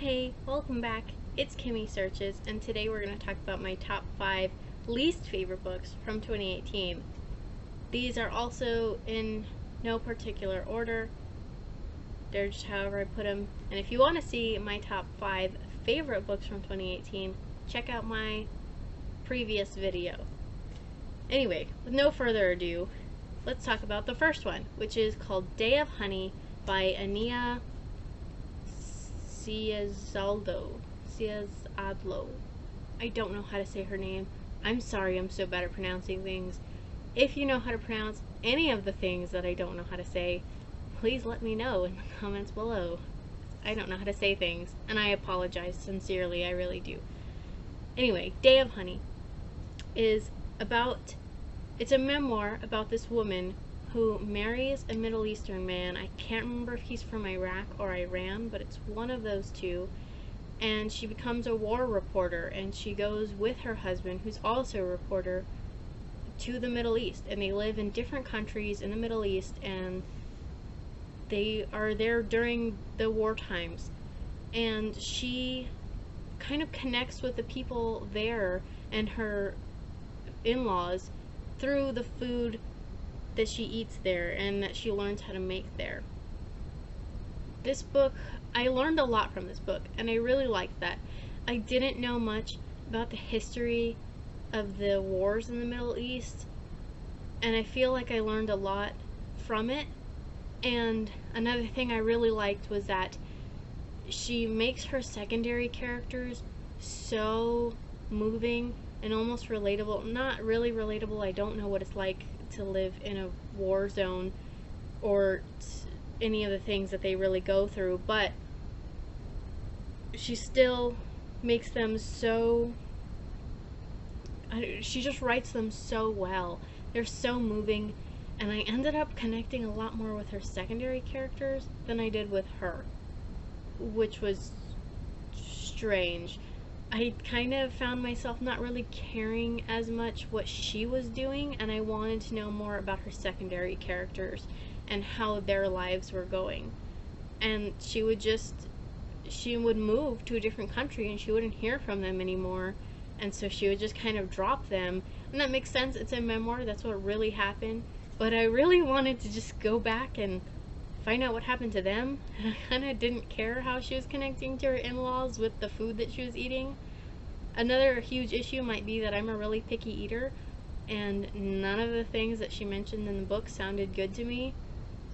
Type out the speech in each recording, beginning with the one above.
Hey, welcome back. It's Kimmy Searches, and today we're going to talk about my top 5 least favorite books from 2018. These are also in no particular order. They're just however I put them. And if you want to see my top 5 favorite books from 2018, check out my previous video. Anyway, with no further ado, let's talk about the first one, which is called Day of Honey by Ania Ciezadlo. I don't know how to say her name. I'm sorry, I'm so bad at pronouncing things. If you know how to pronounce any of the things that I don't know how to say, please let me know in the comments below. I don't know how to say things, and I apologize sincerely, I really do. Anyway, Day of Honey is it's a memoir about this woman who marries a Middle Eastern man. I can't remember if he's from Iraq or Iran, but it's one of those two. And she becomes a war reporter, and she goes with her husband, who's also a reporter, to the Middle East. And they live in different countries in the Middle East, and they are there during the war times. And she kind of connects with the people there and her in-laws through the food that she eats there and that she learns how to make there. This book, I learned a lot from this book, and I really liked that. I didn't know much about the history of the wars in the Middle East, and I feel like I learned a lot from it. And another thing I really liked was that she makes her secondary characters so moving and almost relatable. Not really relatable, I don't know what it's like to live in a war zone or any of the things that they really go through, but she still makes them so, she just writes them so well. They're so moving, and I ended up connecting a lot more with her secondary characters than I did with her, which was strange. I kind of found myself not really caring as much what she was doing, and I wanted to know more about her secondary characters and how their lives were going. And she would move to a different country and she wouldn't hear from them anymore, and so she would just kind of drop them. And that makes sense, it's a memoir, that's what really happened, but I really wanted to just go back and find out what happened to them, and I kind of didn't care how she was connecting to her in-laws with the food that she was eating. Another huge issue might be that I'm a really picky eater, and none of the things that she mentioned in the book sounded good to me,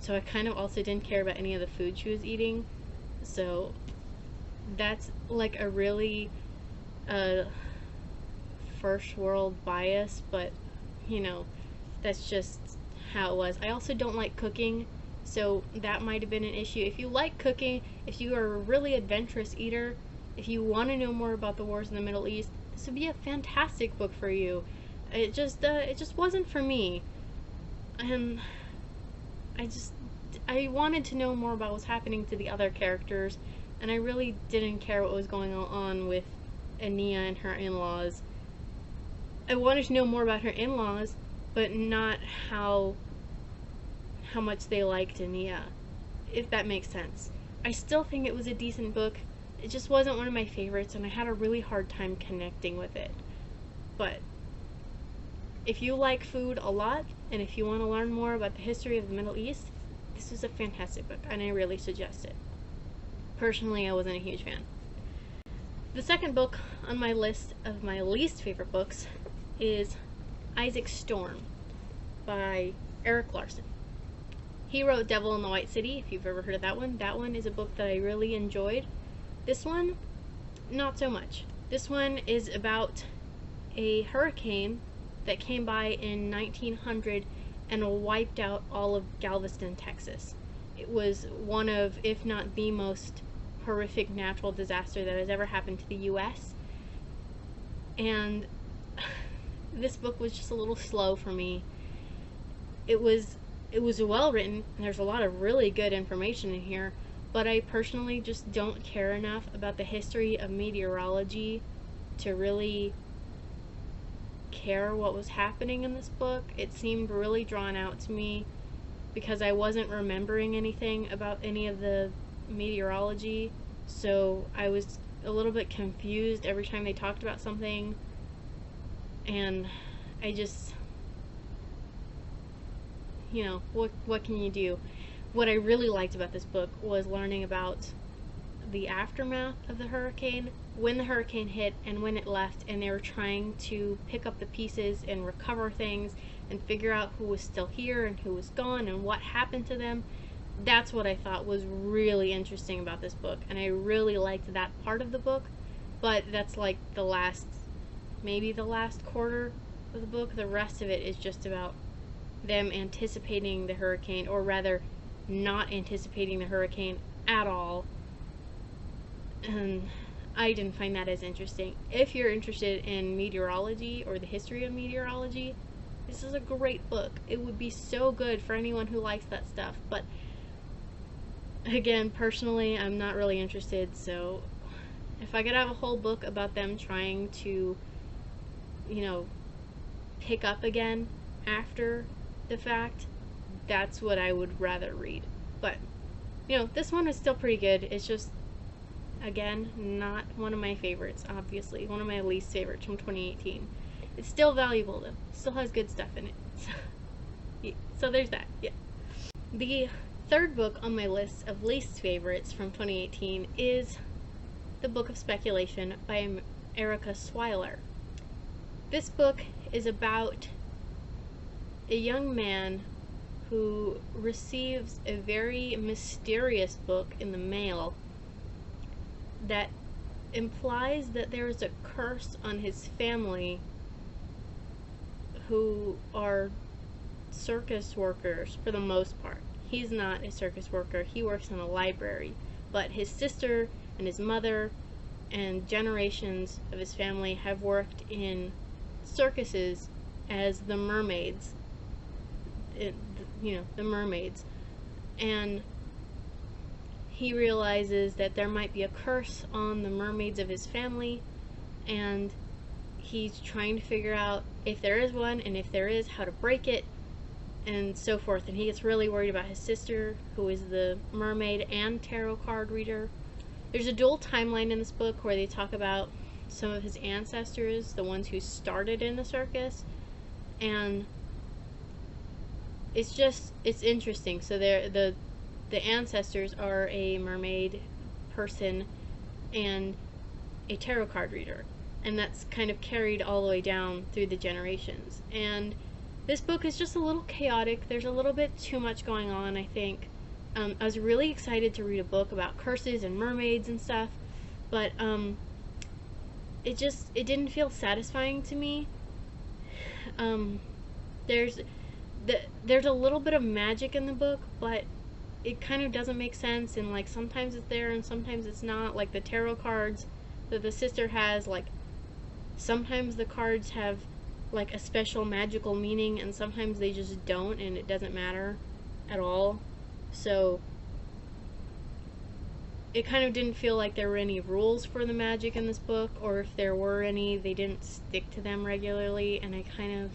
so I kind of also didn't care about any of the food she was eating. So that's like a really first world bias, but you know, that's just how it was. I also don't like cooking, so that might have been an issue. If you like cooking, if you are a really adventurous eater, if you want to know more about the wars in the Middle East, this would be a fantastic book for you. It just wasn't for me. And I wanted to know more about what's happening to the other characters, and I really didn't care what was going on with Ania and her in-laws. I wanted to know more about her in-laws, but not how much they liked Ania, if that makes sense. I still think it was a decent book. It just wasn't one of my favorites, and I had a really hard time connecting with it. But if you like food a lot, and if you want to learn more about the history of the Middle East, this is a fantastic book, and I really suggest it. Personally, I wasn't a huge fan. The second book on my list of my least favorite books is Isaac Storm by Erik Larson. He wrote Devil in the White City, if you've ever heard of that one. That one is a book that I really enjoyed. This one, not so much. This one is about a hurricane that came by in 1900 and wiped out all of Galveston, Texas. It was one of, if not the most horrific natural disaster that has ever happened to the US. And this book was just a little slow for me. It was well written, and there's a lot of really good information in here, but I personally just don't care enough about the history of meteorology to really care what was happening in this book. It seemed really drawn out to me because I wasn't remembering anything about any of the meteorology, so I was a little bit confused every time they talked about something, and I just, what can you do? What I really liked about this book was learning about the aftermath of the hurricane, when the hurricane hit and when it left, and they were trying to pick up the pieces and recover things and figure out who was still here and who was gone and what happened to them. That's what I thought was really interesting about this book, and I really liked that part of the book. But that's like maybe the last quarter of the book. The rest of it is just about them anticipating the hurricane, or rather not anticipating the hurricane at all. And I didn't find that as interesting. If you're interested in meteorology or the history of meteorology, this is a great book. It would be so good for anyone who likes that stuff. But again, personally, I'm not really interested, so if I could have a whole book about them trying to, pick up again after the fact, that's what I would rather read. But, this one is still pretty good. It's just, again, not one of my favorites, obviously. One of my least favorites from 2018. It's still valuable, though. It still has good stuff in it. So there's that, yeah. The third book on my list of least favorites from 2018 is The Book of Speculation by Erika Spoiler. This book is about a young man who receives a very mysterious book in the mail that implies that there is a curse on his family, who are circus workers for the most part. He's not a circus worker, he works in a library, but his sister and his mother and generations of his family have worked in circuses as the mermaids, the mermaids, and he realizes that there might be a curse on the mermaids of his family, and he's trying to figure out if there is one, and if there is, how to break it, and so forth. And he gets really worried about his sister, who is the mermaid and tarot card reader. There's a dual timeline in this book where they talk about some of his ancestors, the ones who started in the circus, and it's interesting. So the ancestors are a mermaid person and a tarot card reader, and that's kind of carried all the way down through the generations. And this book is just a little chaotic. There's a little bit too much going on, I think. I was really excited to read a book about curses and mermaids and stuff, but it didn't feel satisfying to me. There's a little bit of magic in the book, but it kind of doesn't make sense, and like sometimes it's there and sometimes it's not. Like the tarot cards that the sister has, like sometimes the cards have like a special magical meaning and sometimes they just don't, and it doesn't matter at all. So it kind of didn't feel like there were any rules for the magic in this book, or if there were any, they didn't stick to them regularly, and I kind of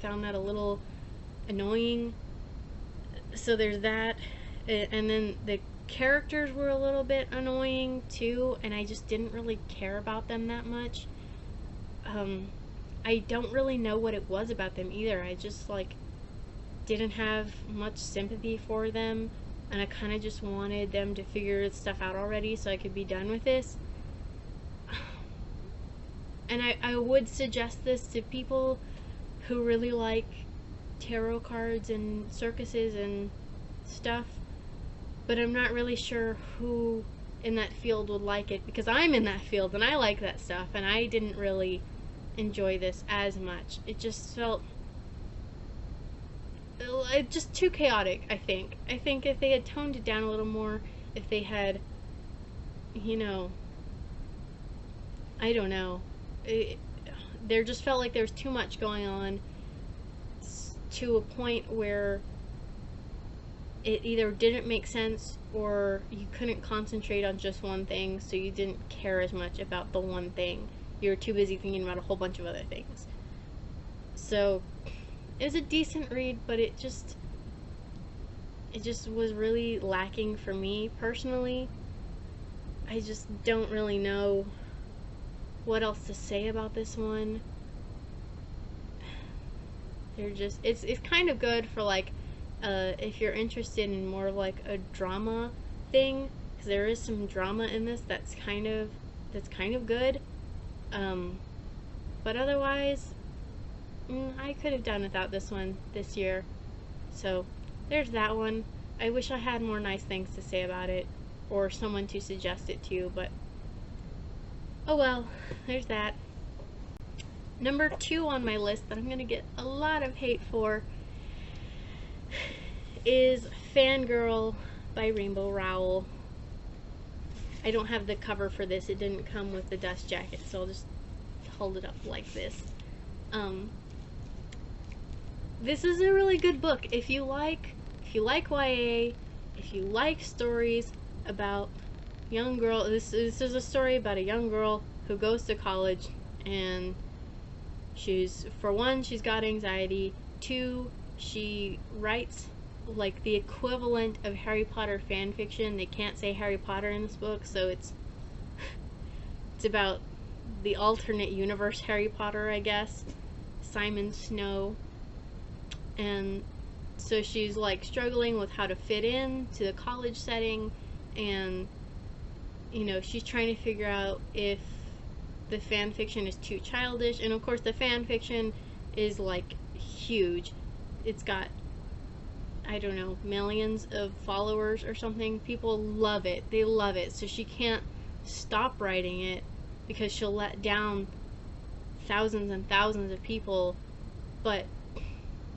found that a little annoying. So there's that. And then the characters were a little bit annoying too, and I just didn't really care about them that much. I don't really know what it was about them either. I just didn't have much sympathy for them, and I kind of just wanted them to figure stuff out already so I could be done with this. And I would suggest this to people who really like tarot cards and circuses and stuff, but I'm not really sure who in that field would like it, because I'm in that field and I like that stuff, and I didn't really enjoy this as much. It just felt just too chaotic, I think. I think if they had toned it down a little more, if they had, I don't know, there just felt like there was too much going on to a point where it either didn't make sense or you couldn't concentrate on just one thing, so you didn't care as much about the one thing. You were too busy thinking about a whole bunch of other things. So it was a decent read, but it just was really lacking for me personally. I just don't really know what else to say about this one. They're just, it's kind of good for like, if you're interested in more of like a drama thing, because there is some drama in this that's kind of good. But otherwise, I could have done without this one this year. So there's that one. I wish I had more nice things to say about it, or someone to suggest it to, but oh well, there's that. Number 2 on my list that I'm gonna get a lot of hate for is Fangirl by Rainbow Rowell. I don't have the cover for this. It didn't come with the dust jacket, so I'll just hold it up like this. This is a really good book. If you like YA, if you like stories about young girl, this is a story about a young girl who goes to college, and for one, she's got anxiety. 2, she writes like the equivalent of Harry Potter fan fiction. They can't say Harry Potter in this book, so it's about the alternate universe Harry Potter, I guess. Simon Snow. And so she's like struggling with how to fit in to the college setting, and you know, she's trying to figure out if the fan fiction is too childish. And of course the fan fiction is like huge. It's got, I don't know, millions of followers or something. People love it. They love it. So she can't stop writing it because she'll let down thousands and thousands of people. But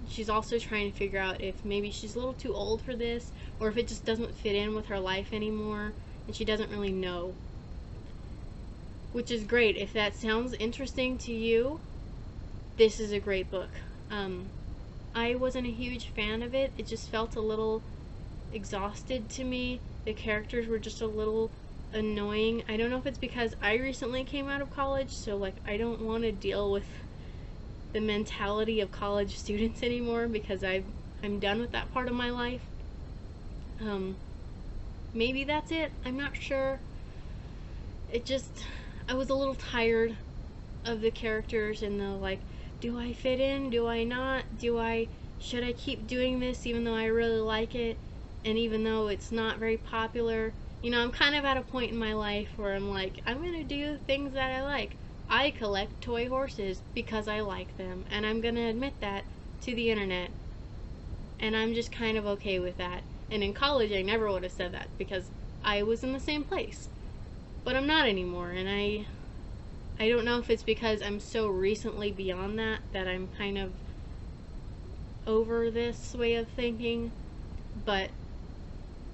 she's also trying to figure out if maybe she's a little too old for this, or if it just doesn't fit in with her life anymore, and she doesn't really know. Which is great. If that sounds interesting to you, this is a great book. I wasn't a huge fan of it. It just felt a little exhausted to me. The characters were just a little annoying. I don't know if it's because I recently came out of college, so like I don't want to deal with the mentality of college students anymore, because I'm done with that part of my life. Maybe that's it. I'm not sure. I was a little tired of the characters and the like, do I fit in? Do I not? Should I keep doing this even though I really like it, and even though it's not very popular? You know, I'm kind of at a point in my life where I'm like, I'm gonna do things that I like. I collect toy horses because I like them, and I'm gonna admit that to the internet, and I'm just kind of okay with that. And in college I never would have said that because I was in the same place, but I'm not anymore. And I don't know if it's because I'm so recently beyond that I'm kind of over this way of thinking, but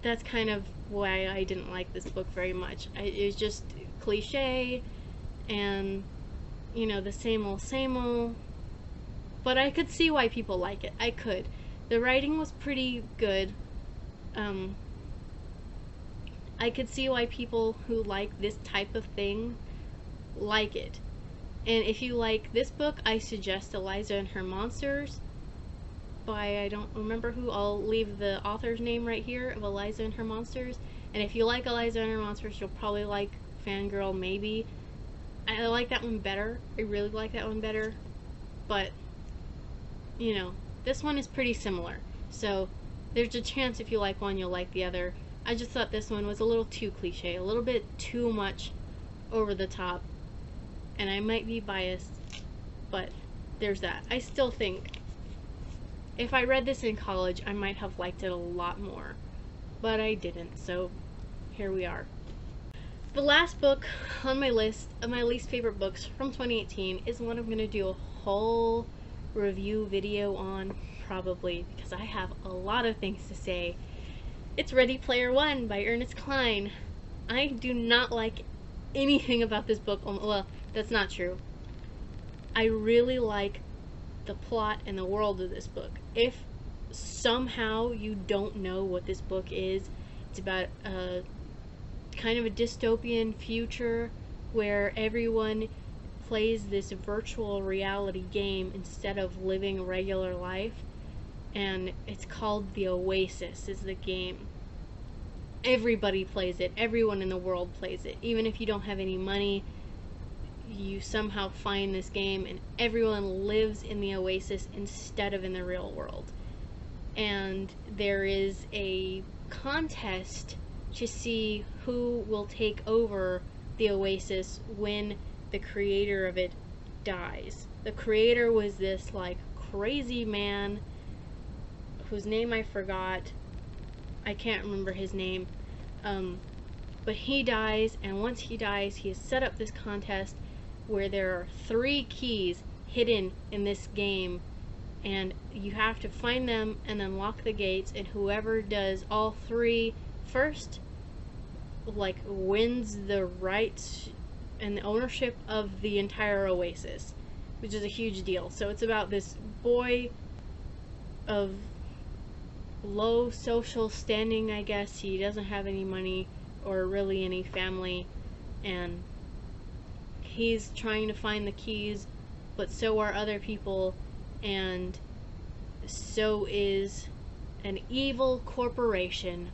that's kind of why I didn't like this book very much. It was just cliche and, you know, the same old, but I could see why people like it. I could. The writing was pretty good. I could see why people who like this type of thing like it. And if you like this book, I suggest Eliza and Her Monsters by, I don't remember who. I'll leave the author's name right here, of Eliza and Her Monsters. And if you like Eliza and Her Monsters, you'll probably like Fangirl, maybe. I like that one better. I really like that one better. But, you know, this one is pretty similar. So there's a chance if you like one, you'll like the other. I just thought this one was a little too cliche, a little bit too much over the top. And I might be biased, but there's that. I still think if I read this in college, I might have liked it a lot more, but I didn't, so here we are. The last book on my list of my least favorite books from 2018 is one I'm going to do a whole review video on, probably, because I have a lot of things to say. It's Ready Player One by Ernest Cline. I do not like anything about this book. Well, that's not true. I really like the plot and the world of this book. If somehow you don't know what this book is, it's about a kind of a dystopian future where everyone plays this virtual reality game instead of living regular life, and it's called The Oasis is the game. everybody plays it. Everyone in the world plays it. Even if you don't have any money, you somehow find this game, and everyone lives in the Oasis instead of in the real world. And there is a contest to see who will take over the Oasis when the creator of it dies. The creator was this like crazy man whose name I forgot. I can't remember his name. But he dies, and once he dies, he has set up this contest where there are 3 keys hidden in this game, and you have to find them and then lock the gates, and whoever does all 3 first, like, wins the rights and the ownership of the entire Oasis, which is a huge deal. So it's about this boy of low social standing, I guess. He doesn't have any money or really any family, and he's trying to find the keys, but so are other people, and so is an evil corporation.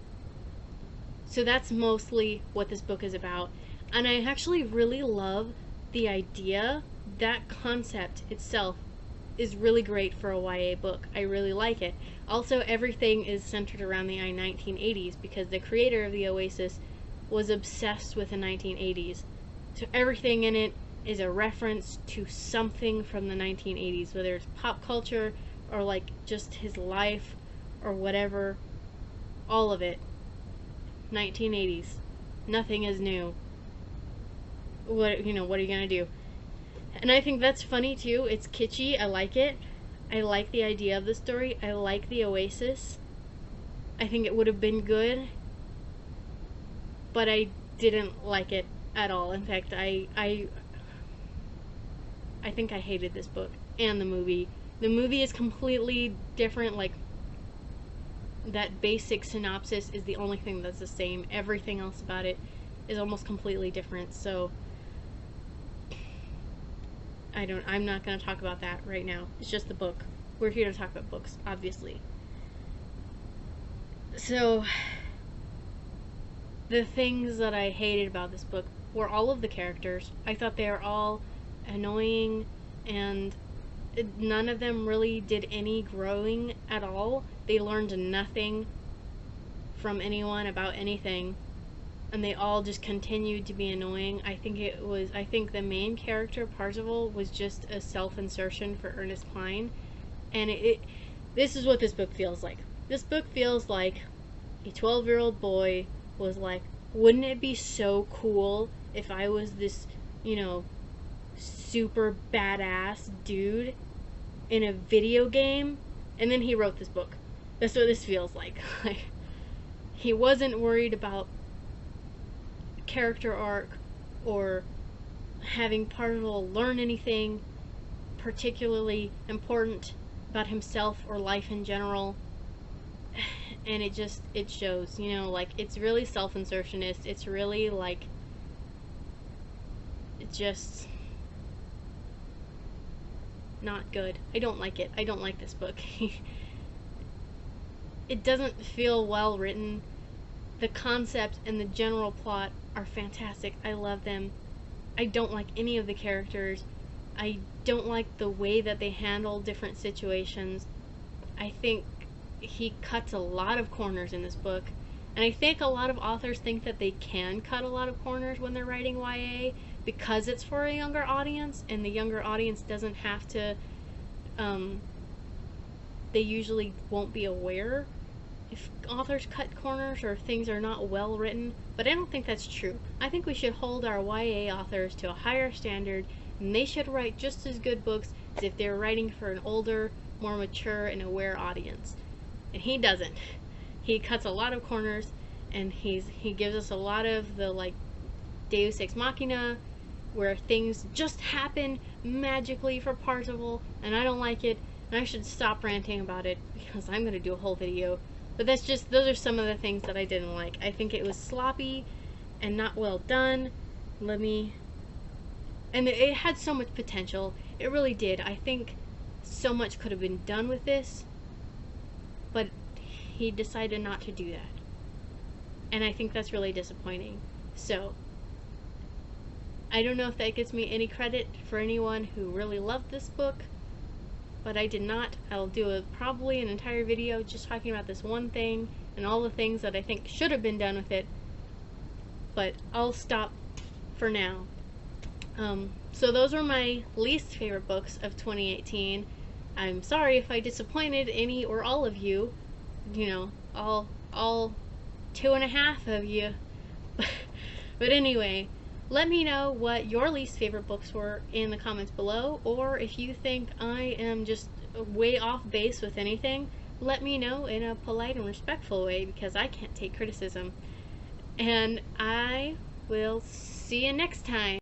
So that's mostly what this book is about, and I actually really love the idea. That concept itself is really great for a YA book. I really like it. Also, everything is centered around the 1980s because the creator of the Oasis was obsessed with the 1980s. So everything in it is a reference to something from the 1980s, whether it's pop culture or like just his life or whatever. All of it. 1980s. Nothing is new. What are you gonna do? And I think that's funny too. It's kitschy. I like it. I like the idea of the story. I like the Oasis. I think it would have been good, but I didn't like it at all. In fact, I think I hated this book and the movie. The movie is completely different. Like, that basic synopsis is the only thing that's the same. Everything else about it is almost completely different. So I'm not going to talk about that right now. It's just the book. We're here to talk about books, obviously. So, the things that I hated about this book were all of the characters. I thought they were all annoying, and none of them really did any growing at all. They learned nothing from anyone about anything, and they all just continued to be annoying. I think the main character, Parzival, was just a self-insertion for Ernest Cline, and this is what this book feels like. This book feels like a 12-year-old boy was like, wouldn't it be so cool if I was this, super badass dude in a video game? And then he wrote this book. That's what this feels like. He wasn't worried about character arc or having Parzival learn anything particularly important about himself or life in general. And it shows, it's really self-insertionist. It's really it's just not good. I don't like it. I don't like this book. It doesn't feel well written. The concept and the general plot are fantastic. I love them. I don't like any of the characters. I don't like the way that they handle different situations. I think he cuts a lot of corners in this book, and I think a lot of authors think that they can cut a lot of corners when they're writing YA because it's for a younger audience, and the younger audience doesn't have to, they usually won't be aware if authors cut corners or things are not well written, but I don't think that's true. I think we should hold our YA authors to a higher standard, and they should write just as good books as if they're writing for an older, more mature, and aware audience. And he doesn't. He cuts a lot of corners, and he gives us a lot of the Deus Ex Machina, where things just happen magically for Parzival, and I don't like it, and I should stop ranting about it because I'm going to do a whole video. But those are some of the things that I didn't like. I think it was sloppy and not well done. And it had so much potential. It really did. I think so much could have been done with this, but he decided not to do that. and I think that's really disappointing. So I don't know if that gets me any credit for anyone who really loved this book, but I did not. I'll do probably an entire video just talking about this one thing and all the things that I think should have been done with it, but I'll stop for now. So those are my least favorite books of 2018. I'm sorry if I disappointed any or all of you, you know, all 2.5 of you. But anyway, let me know what your least favorite books were in the comments below, or if you think I am just way off base with anything, let me know in a polite and respectful way, because I can't take criticism. And I will see you next time.